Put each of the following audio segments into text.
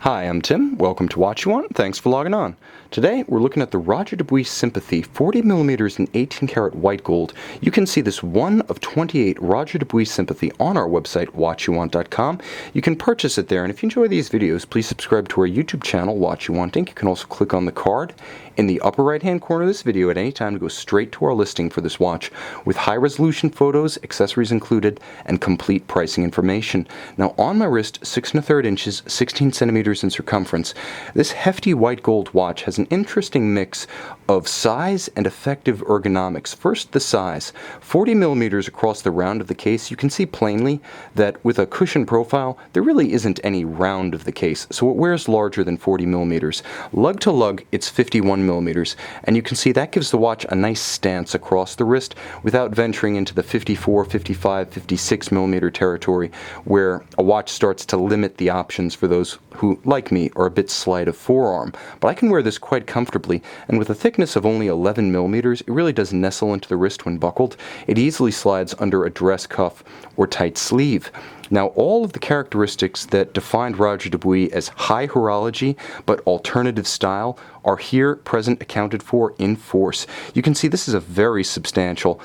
Hi, I'm Tim. Welcome to Watch You Want. Thanks for logging on. Today, we're looking at the Roger Dubuis Sympathie 40mm in 18-karat white gold. You can see this one of 28 Roger Dubuis Sympathie on our website, watchyouwant.com. You can purchase it there, and if you enjoy these videos, please subscribe to our YouTube channel, Watch You Want Inc. You can also click on the card in the upper right-hand corner of this video at any time to go straight to our listing for this watch with high-resolution photos, accessories included, and complete pricing information. Now, on my wrist, 6 1/3 inches, 16 centimeters in circumference, this hefty white gold watch has an interesting mix of size and effective ergonomics. First, the size. 40mm across the round of the case. You can see plainly that with a cushion profile, there really isn't any round of the case, so it wears larger than 40mm. Lug to lug, it's 51mm, and you can see that gives the watch a nice stance across the wrist without venturing into the 54, 55, 56mm territory, where a watch starts to limit the options for those who, like me, are a bit slight of forearm. But I can wear this quite comfortably, and with a thickness of only 11mm, it really does nestle into the wrist when buckled. It easily slides under a dress cuff or tight sleeve. Now, all of the characteristics that defined Roger Dubuis as high horology but alternative style are here present, accounted for in force. You can see this is a very substantial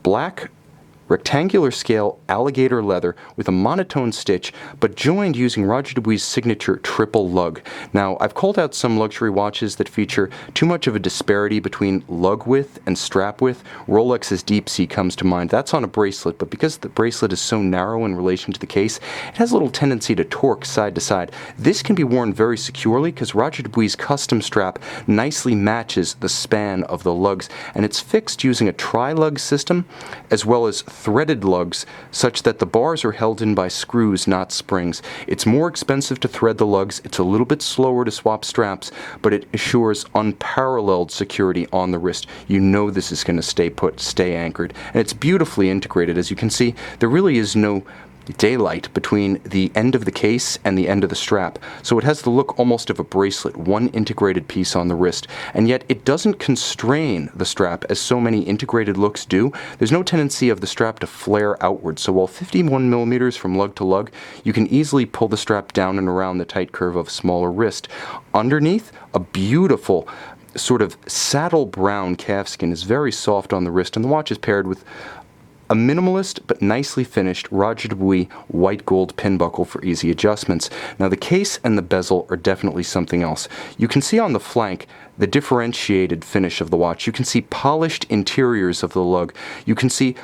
black rectangular scale alligator leather with a monotone stitch, but joined using Roger Dubuis' signature triple lug. Now, I've called out some luxury watches that feature too much of a disparity between lug width and strap width. Rolex's Deep Sea comes to mind. That's on a bracelet, but because the bracelet is so narrow in relation to the case, it has a little tendency to torque side to side. This can be worn very securely because Roger Dubuis' custom strap nicely matches the span of the lugs, and it's fixed using a tri-lug system as well as threaded lugs such that the bars are held in by screws, not springs. It's more expensive to thread the lugs, it's a little bit slower to swap straps, but it assures unparalleled security on the wrist. You know this is going to stay put, stay anchored, and it's beautifully integrated. As you can see, there really is no daylight between the end of the case and the end of the strap, so it has the look almost of a bracelet, one integrated piece on the wrist, and yet it doesn't constrain the strap as so many integrated looks do. There's no tendency of the strap to flare outward, so while 51mm from lug to lug, you can easily pull the strap down and around the tight curve of a smaller wrist. Underneath, a beautiful sort of saddle brown calfskin is very soft on the wrist, and the watch is paired with a minimalist but nicely finished Roger Dubuis white gold pin buckle for easy adjustments. Now, the case and the bezel are definitely something else. You can see on the flank the differentiated finish of the watch. You can see polished interiors of the lug. You can see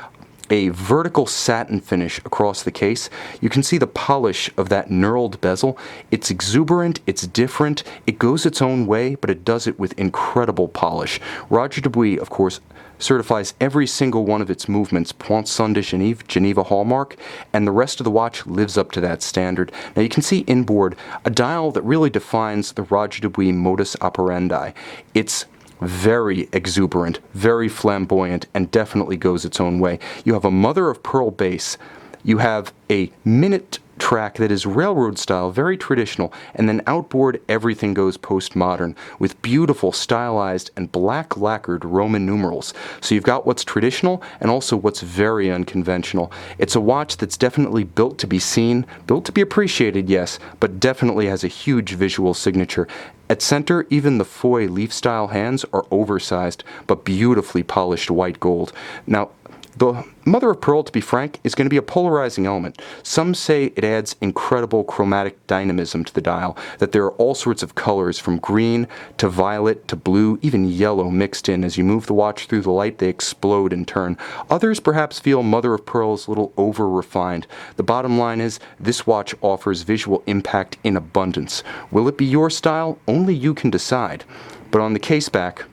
a vertical satin finish across the case. You can see the polish of that knurled bezel. It's exuberant, it's different, it goes its own way, but it does it with incredible polish. Roger Dubuis, of course, certifies every single one of its movements Poinçon de Genève, Geneva hallmark, and the rest of the watch lives up to that standard. Now, you can see inboard a dial that really defines the Roger Dubuis modus operandi. It's very exuberant, very flamboyant, and definitely goes its own way. You have a mother of pearl base. You have a minute track that is railroad style, very traditional, and then outboard everything goes postmodern with beautiful stylized and black lacquered Roman numerals. So you've got what's traditional and also what's very unconventional. It's a watch that's definitely built to be seen, built to be appreciated, yes, but definitely has a huge visual signature. At center, even the foy leaf-style hands are oversized, but beautifully polished white gold. Now, the mother of pearl, to be frank, is going to be a polarizing element. Some say it adds incredible chromatic dynamism to the dial, that there are all sorts of colors from green to violet to blue, even yellow mixed in. As you move the watch through the light, they explode in turn. Others perhaps feel mother of pearl is a little over-refined. The bottom line is, this watch offers visual impact in abundance. Will it be your style? Only you can decide. But on the case back,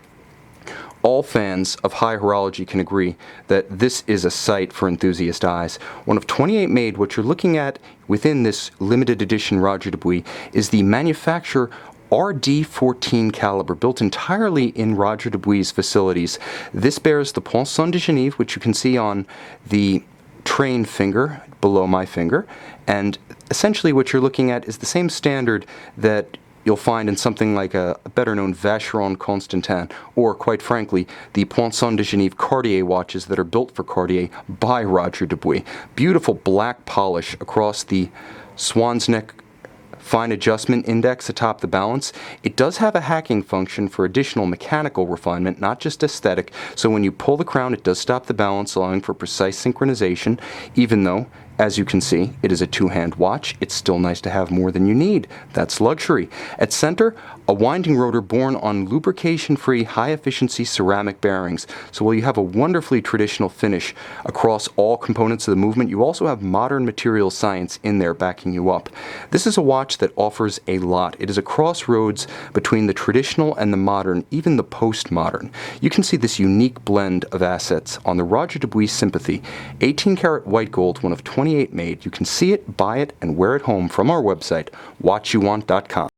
all fans of high horology can agree that this is a sight for enthusiast eyes. One of 28 made, what you're looking at within this limited edition Roger Dubuis is the manufacturer RD14 caliber, built entirely in Roger Dubuis' facilities. This bears the Poinçon de Genève, which you can see on the train finger below my finger, and essentially what you're looking at is the same standard that you'll find in something like a better-known Vacheron Constantin, or, quite frankly, the Poinçon de Genève Cartier watches that are built for Cartier by Roger Dubuis. Beautiful black polish across the swan's neck fine adjustment index atop the balance. It does have a hacking function for additional mechanical refinement, not just aesthetic, so when you pull the crown it does stop the balance, allowing for precise synchronization. Even though, as you can see, it is a two-hand watch, it's still nice to have more than you need. That's luxury. At center, a winding rotor borne on lubrication-free, high-efficiency ceramic bearings. So while you have a wonderfully traditional finish across all components of the movement, you also have modern material science in there backing you up. This is a watch that offers a lot. It is a crossroads between the traditional and the modern, even the postmodern. You can see this unique blend of assets on the Roger Dubuis Sympathie, 18-karat white gold, one of 28 made. You can see it, buy it, and wear it home from our website, watchyouwant.com.